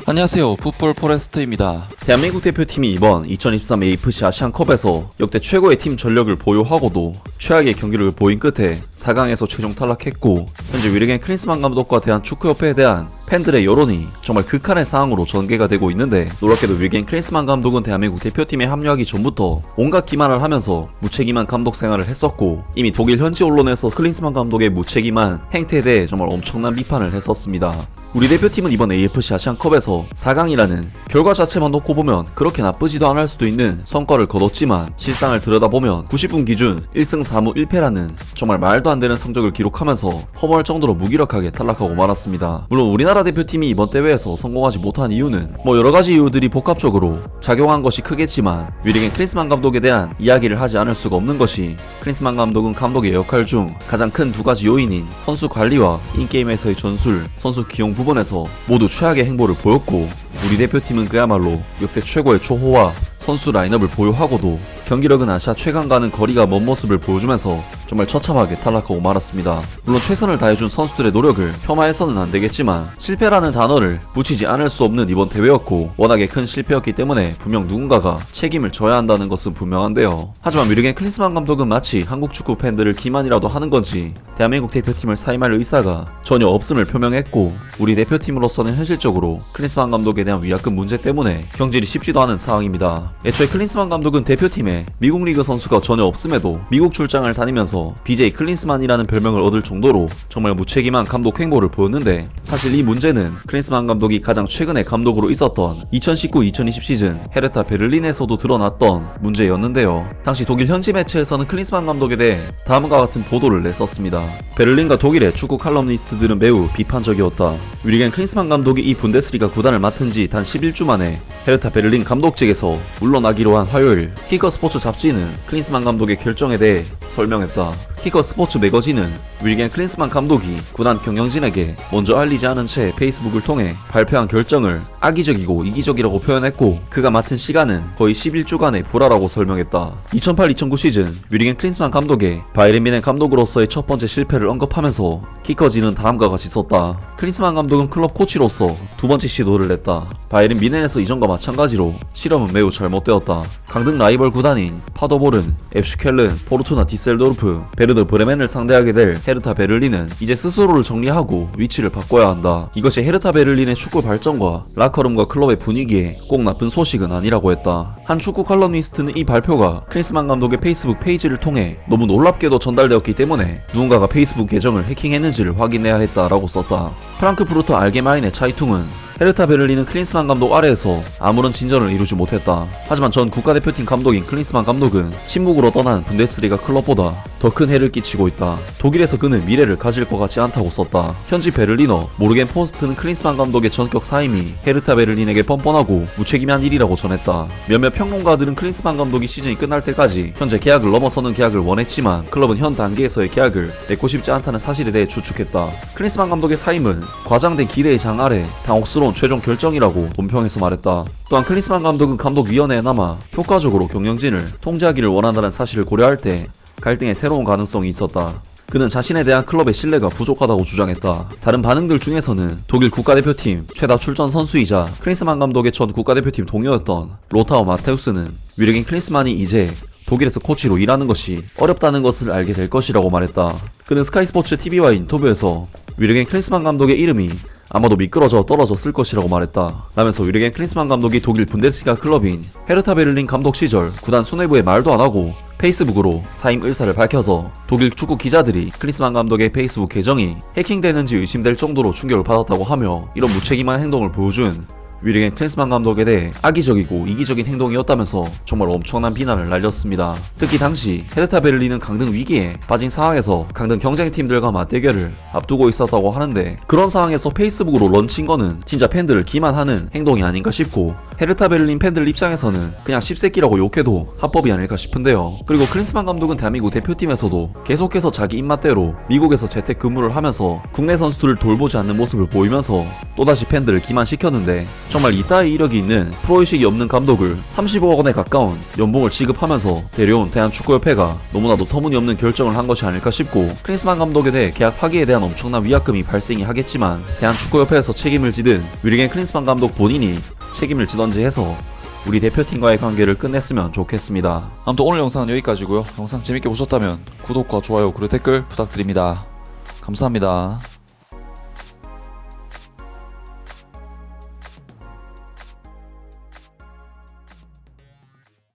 안녕하세요, 풋볼 포레스트입니다. 대한민국 대표팀이 이번 2023 AFC 아시안컵에서 역대 최고의 팀 전력을 보유하고도 최악의 경기를 보인 끝에 4강에서 최종 탈락했고, 현재 위르겐 클린스만 감독과 대한축구협회에 대한 팬들의 여론이 정말 극한의 상황으로 전개가 되고 있는데, 놀랍게도 위르겐 클린스만 감독은 대한민국 대표팀에 합류하기 전부터 온갖 기만을 하면서 무책임한 감독 생활을 했었고, 이미 독일 현지 언론에서 클린스만 감독의 무책임한 행태에 대해 정말 엄청난 비판을 했었습니다. 우리 대표팀은 이번 AFC 아시안컵에서 4강이라는 결과 자체만 놓고 보면 그렇게 나쁘지도 않을 수도 있는 성과를 거뒀지만, 실상을 들여다보면 90분 기준 1승 4무 1패라는 정말 말도 안 되는 성적을 기록하면서 허무할 정도로 무기력하게 탈락하고 말았습니다. 물론 우리나라 대표팀이 이번 대회에서 성공하지 못한 이유는 여러가지 이유들이 복합적으로 작용한 것이 크겠지만, 위르겐 클린스만 감독에 대한 이야기를 하지 않을 수가 없는 것이, 클린스만 감독은 감독의 역할 중 가장 큰 두 가지 요인인 선수 관리와 인게임에서의 전술, 선수 기용 부분에서 모두 최악의 행보를 보였고, 우리 대표팀은 그야말로 역대 최고의 초호화 선수 라인업을 보유하고도 경기력은 아시아 최강과는 거리가 먼 모습을 보여주면서 정말 처참하게 탈락하고 말았습니다. 물론 최선을 다해준 선수들의 노력을 폄하해서는 안되겠지만, 실패라는 단어를 붙이지 않을 수 없는 이번 대회였고, 워낙에 큰 실패였기 때문에 분명 누군가가 책임을 져야 한다는 것은 분명한데요. 하지만 위르겐 클린스만 감독은 마치 한국 축구 팬들을 기만이라도 하는 건지 대한민국 대표팀을 사임할 의사가 전혀 없음을 표명했고, 우리 대표팀으로서는 현실적으로 클린스만 감독에 대한 위약금 문제 때문에 경질이 쉽지도 않은 상황입니다. 애초에 클린스만 감독은 대표팀에 미국 리그 선수가 전혀 없음에도 미국 출장을 다니면서 BJ 클린스만이라는 별명을 얻을 정도로 정말 무책임한 감독 행보를 보였는데, 사실 이 문제는 클린스만 감독이 가장 최근에 감독으로 있었던 2019-2020 시즌 헤르타 베를린에서도 드러났던 문제였는데요. 당시 독일 현지 매체에서는 클린스만 감독에 대해 다음과 같은 보도를 냈었습니다. 베를린과 독일의 축구 칼럼니스트들은 매우 비판적이었다. 위르겐 클린스만 감독이 이 분데스리가 구단을 맡은 지 단 11주 만에 헤르타 베를린 감독직에서 물러나기로 한 화요일, 키커 스포츠 잡지는 클린스만 감독의 결정에 대해 설명했다. 키커 스포츠 매거진은 위르겐 클린스만 감독이 구단 경영진에게 먼저 알리지 않은 채 페이스북을 통해 발표한 결정을 악의적이고 이기적이라고 표현했고, 그가 맡은 시간은 거의 11주간의 불화라고 설명했다. 2008-2009 시즌 위르겐 클린스만 감독의 바이에른 뮌헨 감독으로서의 첫 번째 실패를 언급하면서 키커진은 다음과 같이 썼다. 클린스만 감독은 클럽 코치로서 두 번째 시도를 냈다. 바이에른 뮌헨에서 이전과 마찬가지로 실험은 매우 잘못되었다. 강등 라이벌 구단인 파더보른, 앱슈켈른, 포르투나 디셀도르프, 베르더 브레멘을 상대하게 될 헤르타 베를린은 이제 스스로를 정리하고 위치를 바꿔야 한다. 이것이 헤르타 베를린의 축구 발전과 라커룸과 클럽의 분위기에 꼭 나쁜 소식은 아니라고 했다. 한 축구 칼럼니스트는 이 발표가 클린스만 감독의 페이스북 페이지를 통해 너무 놀랍게도 전달되었기 때문에 누군가가 페이스북 계정을 해킹했는지를 확인해야 했다라고 썼다. 프랑크푸르터 알게마인의 차이퉁은 헤르타 베를린은 클린스만 감독 아래에서 아무런 진전을 이루지 못했다. 하지만 전 국가대표팀 감독인 클린스만 감독은 침묵으로 떠난 분데스리가 클럽보다 더 큰 해를 끼치고 있다. 독일에서 그는 미래를 가질 것 같지 않다고 썼다. 현지 베를리너 모르겐 포스트는 클린스만 감독의 전격 사임이 헤르타 베를린에게 뻔뻔하고 무책임한 일이라고 전했다. 몇몇 평론가들은 클린스만 감독이 시즌이 끝날 때까지 현재 계약을 넘어서는 계약을 원했지만 클럽은 현 단계에서의 계약을 맺고 싶지 않다는 사실에 대해 추측했다. 클린스만 감독의 사임은 과장된 기대의 장 아래 당혹스러운 최종 결정이라고 논평에서 말했다. 또한 클린스만 감독은 감독위원회에 남아 효과적으로 경영진을 통제하기를 원한다는 사실을 고려할 때 갈등의 새로운 가능성이 있었다. 그는 자신에 대한 클럽의 신뢰가 부족하다고 주장했다. 다른 반응들 중에서는 독일 국가대표팀 최다 출전 선수이자 클린스만 감독의 전 국가대표팀 동료였던 로타우 마테우스는 위르겐 클린스만이 이제 독일에서 코치로 일하는 것이 어렵다는 것을 알게 될 것이라고 말했다. 그는 스카이스포츠 TV와 인터뷰에서 위르겐 클린스만 감독의 이름이 아마도 미끄러져 떨어졌을 것이라고 말했다. 라면서 위르겐 클린스만 감독이 독일 분데스리가 클럽인 헤르타 베를린 감독 시절 구단 수뇌부에 말도 안 하고 페이스북으로 사임 의사를 밝혀서 독일 축구 기자들이 클린스만 감독의 페이스북 계정이 해킹되는지 의심될 정도로 충격을 받았다고 하며, 이런 무책임한 행동을 보여준 위르겐 클린스만 감독에 대해 악의적이고 이기적인 행동이었다면서 정말 엄청난 비난을 날렸습니다. 특히 당시 헤르타 베를린은 강등 위기에 빠진 상황에서 강등 경쟁팀들과 맞대결을 앞두고 있었다고 하는데, 그런 상황에서 페이스북으로 런친 거는 진짜 팬들을 기만하는 행동이 아닌가 싶고, 헤르타 베를린 팬들 입장에서는 그냥 씹새끼라고 욕해도 합법이 아닐까 싶은데요. 그리고 클린스만 감독은 대한민국 대표팀에서도 계속해서 자기 입맛대로 미국에서 재택근무를 하면서 국내 선수들을 돌보지 않는 모습을 보이면서 또다시 팬들을 기만시켰는데, 정말 이따위 이력이 있는 프로의식이 없는 감독을 35억 원에 가까운 연봉을 지급하면서 데려온 대한축구협회가 너무나도 터무니없는 결정을 한 것이 아닐까 싶고, 클린스만 감독에 대해 계약 파기에 대한 엄청난 위약금이 발생이 하겠지만 대한축구협회에서 책임을 지든 위르겐 클린스만 감독 본인이 책임을 지던지 해서 우리 대표팀과의 관계를 끝냈으면 좋겠습니다. 아무튼 오늘 영상은 여기까지고요. 영상 재밌게 보셨다면 구독과 좋아요 그리고 댓글 부탁드립니다. 감사합니다.